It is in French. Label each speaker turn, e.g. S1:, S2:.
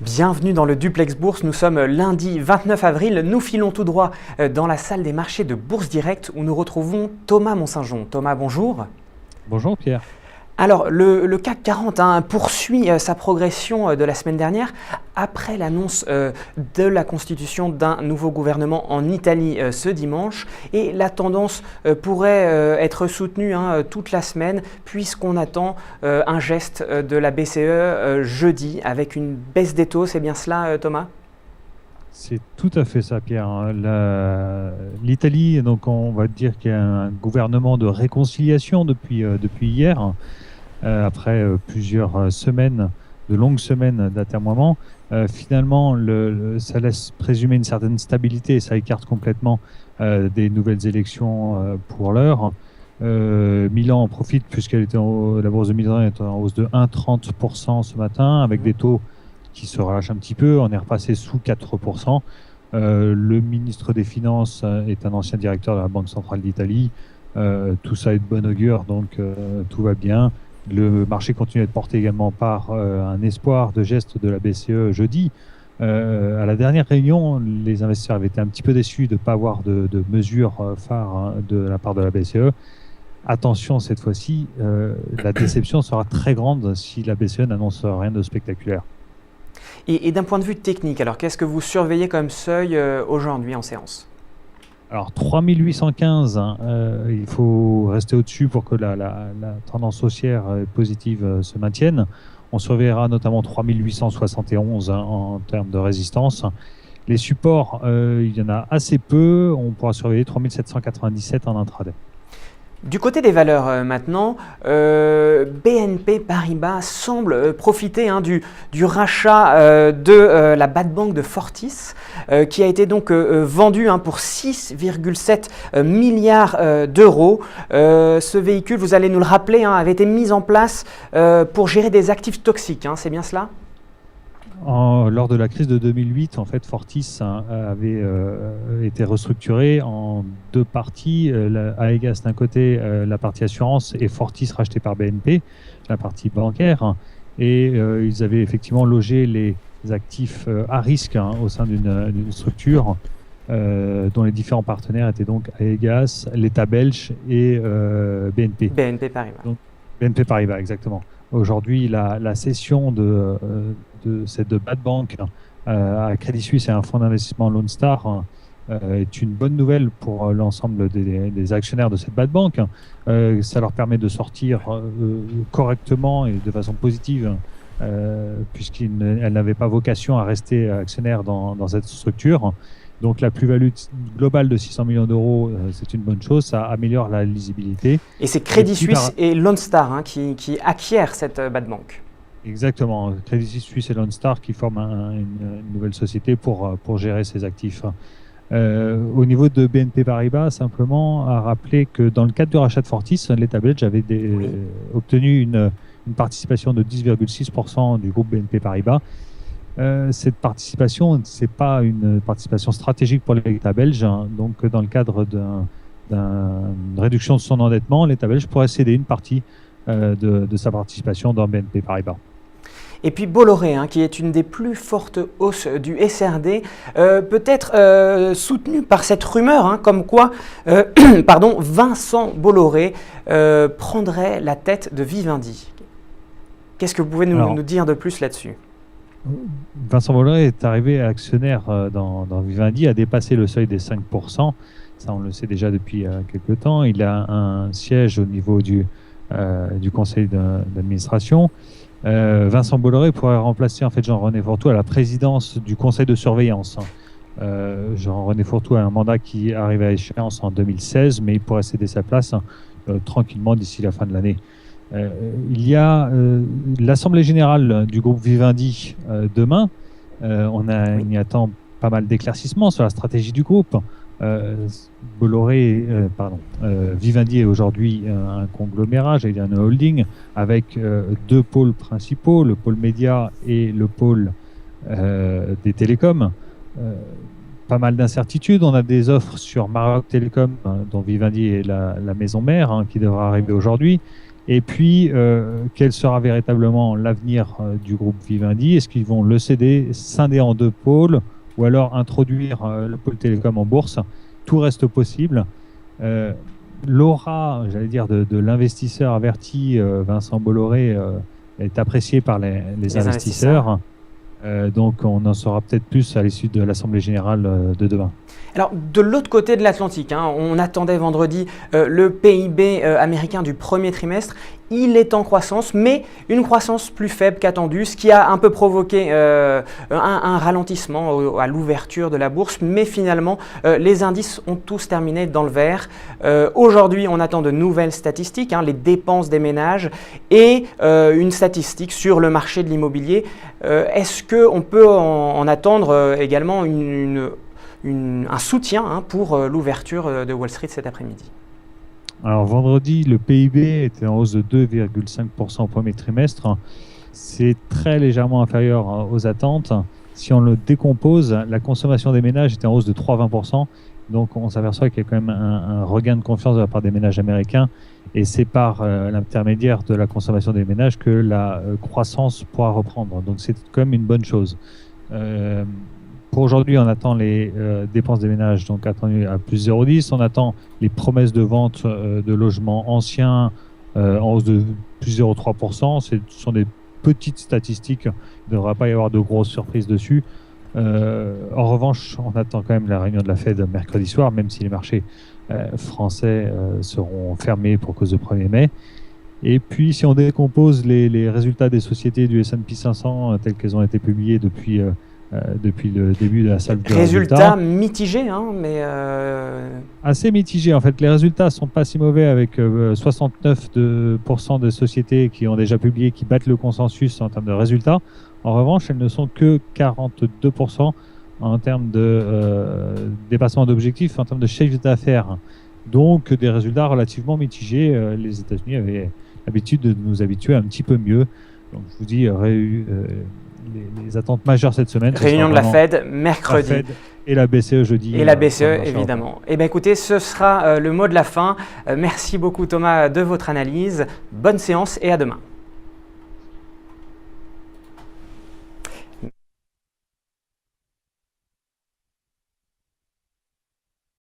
S1: Bienvenue dans le Duplex Bourse, nous sommes lundi 29 avril, nous filons tout droit dans la salle des marchés de Bourse Direct où nous retrouvons Thomas Monsaint-Jean. Thomas, bonjour.
S2: Bonjour Pierre.
S1: Alors, le CAC 40 poursuit sa progression de la semaine dernière après l'annonce de la constitution d'un nouveau gouvernement en Italie ce dimanche. Et la tendance pourrait être soutenue toute la semaine puisqu'on attend un geste de la BCE jeudi avec une baisse des taux. C'est bien cela, Thomas ?
S2: C'est tout à fait ça, Pierre. L'Italie, donc on va dire qu'il y a un gouvernement de réconciliation depuis hier, après plusieurs semaines, de longues semaines d'atermoiement. Finalement, ça laisse présumer une certaine stabilité et ça écarte complètement des nouvelles élections pour l'heure. Milan en profite puisqu'elle était la bourse de Milan est en hausse de 1,30% ce matin avec des taux qui se relâchent un petit peu. On est repassé sous 4%. Le ministre des Finances est un ancien directeur de la Banque centrale d'Italie. Tout ça est de bon augure, donc tout va bien. Le marché continue à être porté également par un espoir de geste de la BCE jeudi. À la dernière réunion, les investisseurs avaient été un petit peu déçus de ne pas avoir de mesures phares de la part de la BCE. Attention, cette fois-ci, la déception sera très grande si la BCE n'annonce rien de spectaculaire.
S1: Et d'un point de vue technique, alors qu'est-ce que vous surveillez comme seuil aujourd'hui en séance ?
S2: Alors 3815, il faut rester au-dessus pour que la tendance haussière positive se maintienne. On surveillera notamment 3871 en termes de résistance. Les supports, il y en a assez peu. On pourra surveiller 3797 en intraday.
S1: Du côté des valeurs maintenant, BNP Paribas semble profiter du rachat de la bad bank de Fortis qui a été donc vendue pour 6,7 milliards d'euros. Ce véhicule, vous allez nous le rappeler, avait été mis en place pour gérer des actifs toxiques, c'est bien cela ?
S2: Lors de la crise de 2008, en fait, Fortis avait été restructuré en deux parties. Aegas d'un côté, la partie assurance, et Fortis racheté par BNP, la partie bancaire. Et ils avaient effectivement logé les actifs à risque au sein d'une structure dont les différents partenaires étaient donc Aegas, l'État belge et BNP.
S1: BNP Paribas.
S2: Donc, BNP Paribas, exactement. Aujourd'hui, la cession de cette bad bank à Crédit Suisse et un fonds d'investissement Lone Star est une bonne nouvelle pour l'ensemble des actionnaires de cette bad bank. Ça leur permet de sortir correctement et de façon positive puisqu'elles n'avaient pas vocation à rester actionnaires dans cette structure. Donc la plus-value globale de 600 millions d'euros, c'est une bonne chose, ça améliore la lisibilité.
S1: Et c'est Crédit Suisse et Lone Star qui acquièrent cette bad bank.
S2: Exactement, Crédit Suisse et Lone Star qui forment une nouvelle société pour gérer ces actifs. Au niveau de BNP Paribas, simplement à rappeler que dans le cadre du rachat de Fortis, l'État belge avait obtenu une participation de 10,6% du groupe BNP Paribas. Cette participation, ce n'est pas une participation stratégique pour l'État belge. Donc, dans le cadre d'une réduction de son endettement, l'État belge pourrait céder une partie de sa participation dans BNP Paribas.
S1: Et puis Bolloré, qui est une des plus fortes hausses du SRD, peut-être soutenu par cette rumeur, comme quoi Vincent Bolloré prendrait la tête de Vivendi. Qu'est-ce que vous pouvez nous dire de plus là-dessus ?
S2: Vincent Bolloré est arrivé actionnaire dans Vivendi, a dépassé le seuil des 5%. Ça, on le sait déjà depuis quelques temps. Il a un siège au niveau du conseil d'administration. Vincent Bolloré pourrait remplacer en fait Jean-René Fourtou à la présidence du conseil de surveillance. Jean-René Fourtou a un mandat qui arrive à échéance en 2016, mais il pourrait céder sa place tranquillement d'ici la fin de l'année. Il y a l'Assemblée générale du groupe Vivendi demain. On y attend pas mal d'éclaircissements sur la stratégie du groupe. Vivendi est aujourd'hui un conglomérat, j'allais dire un holding, avec deux pôles principaux, le pôle média et le pôle des télécoms. Pas mal d'incertitudes. On a des offres sur Maroc Télécom, dont Vivendi est la maison mère, qui devra arriver aujourd'hui. Et puis, quel sera véritablement l'avenir du groupe Vivendi? Est-ce qu'ils vont le céder, scinder en 2 pôles, ou alors introduire le pôle télécom en bourse? Tout reste possible. L'aura, j'allais dire, de l'investisseur averti, Vincent Bolloré, est apprécié par les investisseurs. Donc on en saura peut-être plus à l'issue de l'Assemblée générale de demain.
S1: Alors, de l'autre côté de l'Atlantique, on attendait vendredi le PIB américain du premier trimestre. Il est en croissance, mais une croissance plus faible qu'attendue, ce qui a un peu provoqué un ralentissement à l'ouverture de la bourse. Mais finalement, les indices ont tous terminé dans le vert. Aujourd'hui, on attend de nouvelles statistiques, les dépenses des ménages et une statistique sur le marché de l'immobilier. Est-ce qu'on peut en attendre également un soutien pour l'ouverture de Wall Street cet après-midi?
S2: Alors vendredi, le PIB était en hausse de 2,5% au premier trimestre. C'est très légèrement inférieur aux attentes. Si on le décompose, la consommation des ménages était en hausse de 3,20%. Donc on s'aperçoit qu'il y a quand même un regain de confiance de la part des ménages américains. Et c'est par l'intermédiaire de la consommation des ménages que la croissance pourra reprendre. Donc c'est quand même une bonne chose. Pour aujourd'hui, on attend les dépenses des ménages donc attendues à plus 0,10. On attend les promesses de vente de logements anciens en hausse de plus 0,3%. Ce sont des petites statistiques. Il ne devra pas y avoir de grosses surprises dessus. En revanche, on attend quand même la réunion de la Fed mercredi soir, même si les marchés français seront fermés pour cause de 1er mai. Et puis, si on décompose les résultats des sociétés du S&P 500 tels qu'elles ont été publiées depuis le début de la salle de
S1: résultats mitigés, mais
S2: assez mitigés en fait. Les résultats sont pas si mauvais avec 69% de sociétés qui ont déjà publié, qui battent le consensus en termes de résultats. En revanche, elles ne sont que 42% en termes de dépassement d'objectifs, en termes de chiffre d'affaires. Donc des résultats relativement mitigés. Les États-Unis avaient l'habitude de nous habituer un petit peu mieux. Donc je vous dis, les attentes majeures cette semaine.
S1: Réunion de la Fed mercredi.
S2: La Fed et la BCE jeudi.
S1: Et la BCE, évidemment. Eh bien, écoutez, ce sera le mot de la fin. Merci beaucoup, Thomas, de votre analyse. Bonne séance et à demain.